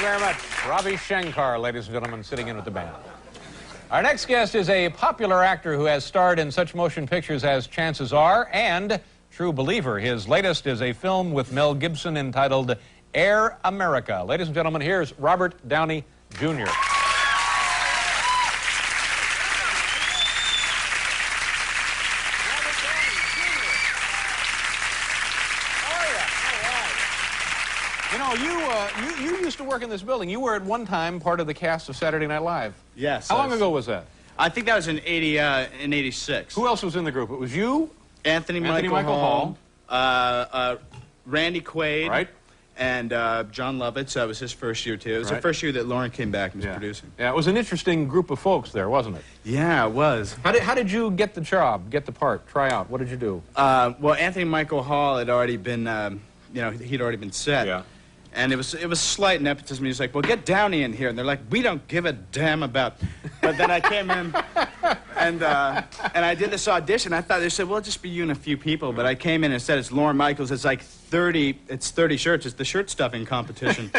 very much. Ravi Shankar, ladies and gentlemen, sitting in with the band. Our next guest is a popular actor who has starred in such motion pictures as Chances Are and True Believer. His latest is a film with Mel Gibson entitled Air America. Ladies and gentlemen, here's Robert Downey Jr. You know, you used to work in this building. You were at one time part of the cast of Saturday Night Live. Yes. How long ago was that? I think that was in '86. Who else was in the group? It was you, Anthony Michael Hall, Randy Quaid, right? And John Lovitz. That was his first year too. It was the first year that Lauren came back and was producing. Yeah, it was an interesting group of folks there, wasn't it? Yeah, it was. How did you get the job, get the part, try out? What did you do? Well, Anthony Michael Hall had already been, you know, he'd already been set. Yeah. And it was slight nepotism. He was like, well, get Downey in here. And they're like, we don't give a damn about. But then I came in, and I did this audition. I thought they said, well, it'll just be you and a few people. But I came in and said, it's Lorne Michaels. It's like 30 shirts. It's the shirt stuffing competition.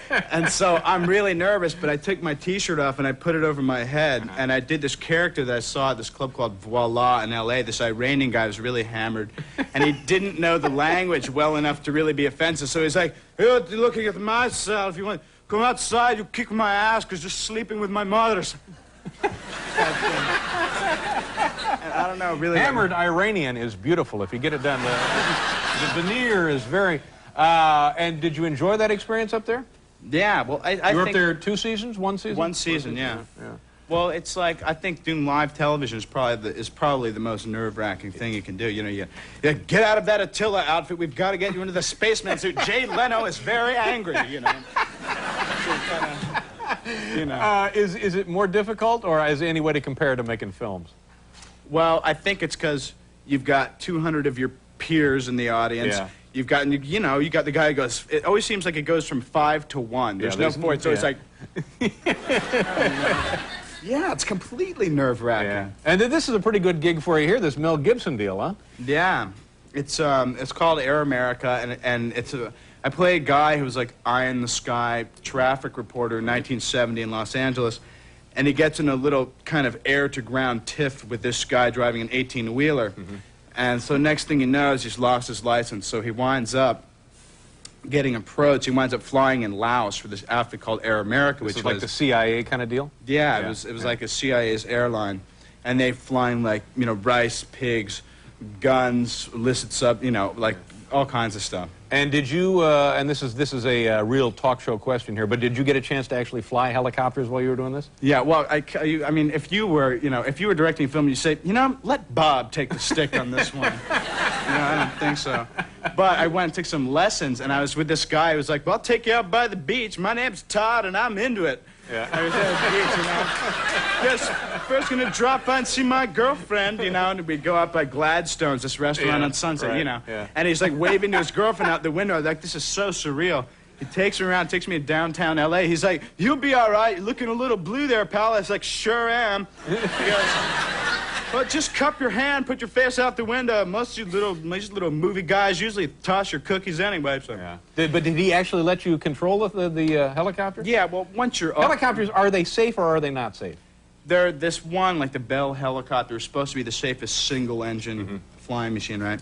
And so I'm really nervous, but I took my T-shirt off and I put it over my head. And I did this character that I saw at this club called Voila in L.A. This Iranian guy was really hammered. And he didn't know the language well enough to really be offensive. So he's like, you're looking at my cell. If you want to come outside, you kick my ass because you're sleeping with my mothers. And I don't know, really. Hammered Iranian is beautiful if you get it done. The veneer is very... and did you enjoy that experience up there? Yeah, well, I you were think... up there 2 seasons, 1 season? 1 season, yeah. Well, it's like, I think doing live television is probably the most nerve-wracking thing you can do. You know, you get out of that Attila outfit. We've got to get you into the spaceman suit. Jay Leno is very angry, you know. Is it more difficult, or is there any way to compare to making films? Well, I think it's because you've got 200 of your peers in the audience. Yeah. You've got, you know, you got the guy who goes, it always seems like it goes from 5 to 1. There's no point, so it's like... Yeah, it's completely nerve-wracking. Yeah. And this is a pretty good gig for you here, this Mel Gibson deal, huh? Yeah. It's called Air America, and I play a guy who was like eye in the sky traffic reporter in 1970 in Los Angeles, and he gets in a little kind of air-to-ground tiff with this guy driving an 18-wheeler. Mm-hmm. And so next thing he knows, he's lost his license, so he winds up getting approached. He winds up flying in Laos for this outfit called Air America, which is like the CIA kind of deal? Yeah, it was like a CIA's airline, and they flying like, you know, rice, pigs, guns, illicit you know, like all kinds of stuff. And did you? And this is a real talk show question here, but did you get a chance to actually fly helicopters while you were doing this? Yeah. Well, I mean, if you were directing a film, you say, you know, let Bob take the stick on this one. You know, I don't think so. But I went and took some lessons, and I was with this guy who was like, well, I'll take you out by the beach. My name's Todd, and I'm into it. Yeah. I was at the beach, you know. Just first going to drop by and see my girlfriend, you know, and we'd go out by Gladstone's, this restaurant on Sunset, you know. Yeah. And he's like waving to his girlfriend out the window, like, this is so surreal. He takes me around, takes me to downtown L.A. He's like, you'll be all right. You're looking a little blue there, pal. I was like, sure am. He goes, well, just cup your hand, put your face out the window. Most of you little movie guys usually toss your cookies anyway. So. Yeah. But did he actually let you control the helicopter? Yeah, well, once you're up... Helicopters, are they safe or are they not safe? They're this one, like the Bell helicopter, is supposed to be the safest single-engine flying machine, right?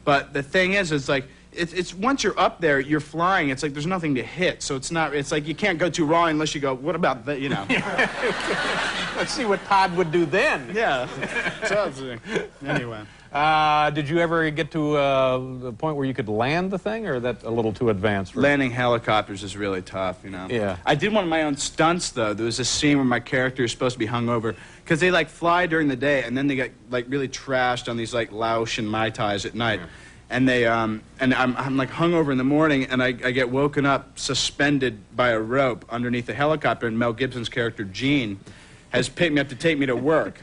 But the thing is, it's like, it's once you're up there, you're flying, it's like there's nothing to hit, so it's like you can't go too wrong unless you go, what about that, you know? Let's see what Todd would do then. Yeah. So, anyway. Did you ever get to the point where you could land the thing, or is that a little too advanced? Landing helicopters is really tough, you know? Yeah. I did one of my own stunts, though. There was a scene where my character is supposed to be hungover, because they, like, fly during the day, and then they get, like, really trashed on these, like, Laotian Mai Tais at night. Yeah. And they, and I'm like hungover in the morning, and I get woken up suspended by a rope underneath the helicopter, and Mel Gibson's character, Gene, has picked me up to take me to work.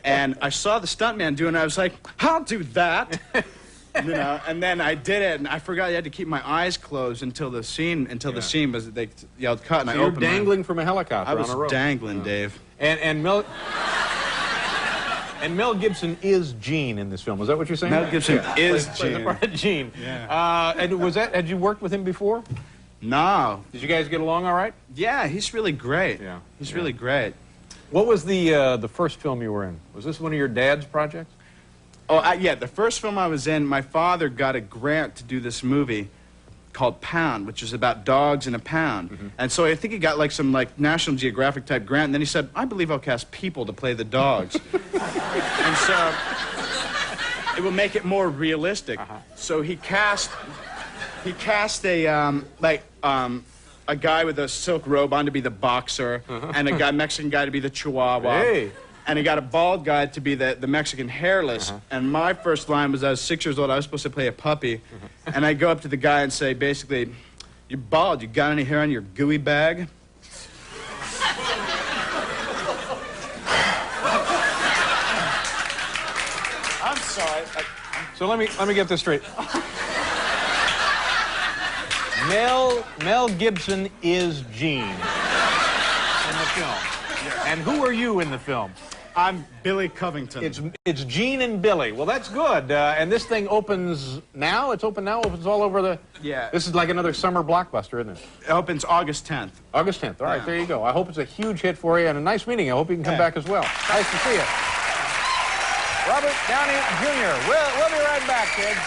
And I saw the stuntman doing it, I was like, I'll do that. You know, and then I did it, and I forgot I had to keep my eyes closed until the scene was, they yelled cut, and so I opened you're dangling from a helicopter on a rope. I was dangling, Dave. And Mel Gibson is Gene in this film. Is that what you're saying? Mel Gibson is Gene. The part of Gene. Yeah. And had you worked with him before? No. Did you guys get along all right? Yeah, he's really great. Yeah. He's really great. What was the first film you were in? Was this one of your dad's projects? Oh, yeah, the first film I was in, my father got a grant to do this movie called Pound, which is about dogs in a pound. Mm-hmm. And so I think he got like some like National Geographic type grant, and then he said, I believe I'll cast people to play the dogs. And so it will make it more realistic. So he cast a guy with a silk robe on to be the boxer, and a Mexican guy to be the Chihuahua. Hey. And he got a bald guy to be the Mexican hairless. And my first line was, I was 6 years old, I was supposed to play a puppy. And I go up to the guy and say, basically, you're bald, you got any hair on your gooey bag? I'm sorry. So let me get this straight. Mel Gibson is Gene in the film. And who are you in the film? I'm Billy Covington. It's Gene and Billy. Well, that's good. And this thing opens now? It's open now? Opens all over the... Yeah. This is like another summer blockbuster, isn't it? It opens August 10th. August 10th. All right, Yeah. there you go. I hope it's a huge hit for you and a nice meeting. I hope you can come back as well. Nice to see you. Robert Downey Jr. We'll be right back, kids.